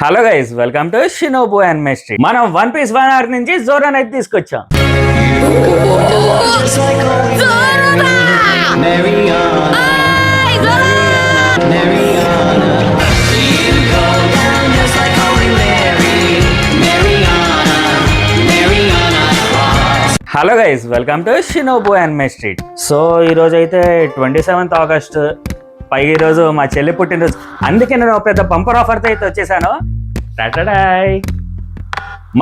Hello guys, welcome to Shinobu and street. మనం one piece one arc నుంచి జోరాన్ అయితే తీసుకొచ్చాం. Hello guys, welcome to Shinobu and street. So ఈరోజు అయితే 27th August, పైగా ఈరోజు మా చెల్లి పుట్టినరోజు. అందుకే నేను పెద్ద బంపర్ ఆఫర్తో అయితే వచ్చేసాను. టటడాయ్,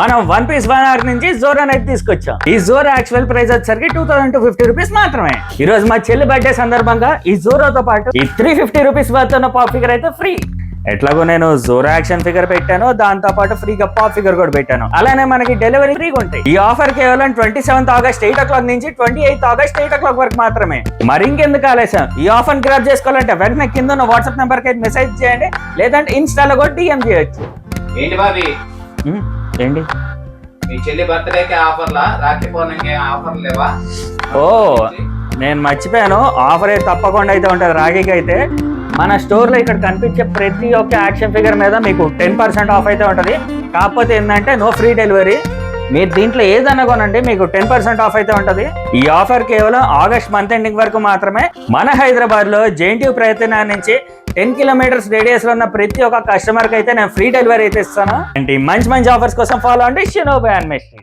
మనం వన్ పీస్ వన్ ఆర్క్ నుంచి జోరాన్ అయితే తీసుకొచ్చాం. ఈ జోరా యాక్చువల్ ప్రైస్ వచ్చేసరికి 2250 రూపీస్ మాత్రమే. ఈ రోజు మా చెల్లి బర్త్డే సందర్భంగా ఈ జోరాతో పాటు ఈ 350 రూపీస్ వర్త్ ఉన్న పాప్ ఫిగర్ అయితే ఫ్రీ. ఎట్లాగో నేను జోరా యాక్షన్ ఫిగర్ పెట్టాను, దాంతో పాటు ఫ్రీగా పాప్ ఫిగర్ కూడా పెట్టాను. అలానే మనకి డెలివరీ ఫ్రీగా ఉంటాయి. ఈ ఆఫర్ కేవలం 27th August 8 o'clock నుంచి 28th August 8 o'clock వరకు మాత్రమే. మరి ఇంకెందుకు ఆలస్యం, ఈ ఆఫర్ గ్రాప్ చేసుకోవాలంటే వెంటనే కింద ఉన్న వాట్సాప్ నెంబర్ కి మెసేజ్ చేయండి, లేదంటే ఇన్స్టాలో కూడా DM చేయొచ్చు. ఏంటి బాబీ, ఏంటి మీ చెల్లి బర్త్డేకి ఆఫర్లా, రాఖీ పౌర్ణమికి ఆఫర్లు లేవా? ఓ, నేను మర్చిపోయాను. ఆఫర్ అయితే తప్పకుండా అయితే ఉంటుంది. రాఖీకి అయితే మన స్టోర్లో ఇక్కడ కనిపించే ప్రతి ఒక్క యాక్షన్ ఫిగర్ మీద మీకు 10% ఆఫ్ అయితే ఉంటుంది. కాకపోతే ఏంటంటే నో ఫ్రీ డెలివరీ. మీరు దీంట్లో ఏదన్నా కొనండి, మీకు 10% ఆఫ్ అయితే ఉంటుంది. ఈ ఆఫర్ కేవలం ఆగస్ట్ మంత్ ఎండింగ్ వరకు మాత్రమే. మన హైదరాబాద్ లో జేఎన్టీయూ ప్రయత్నం నుంచి 10 kilometers రేడియస్ లో ఉన్న ప్రతి ఒక్క కస్టమర్ కి అయితే నేను ఫ్రీ డెలివరీ అయితే ఇస్తాను. మంచి మంచి ఆఫర్స్ కోసం ఫాలో అండి షినోబు అండ్ స్ట్రీట్.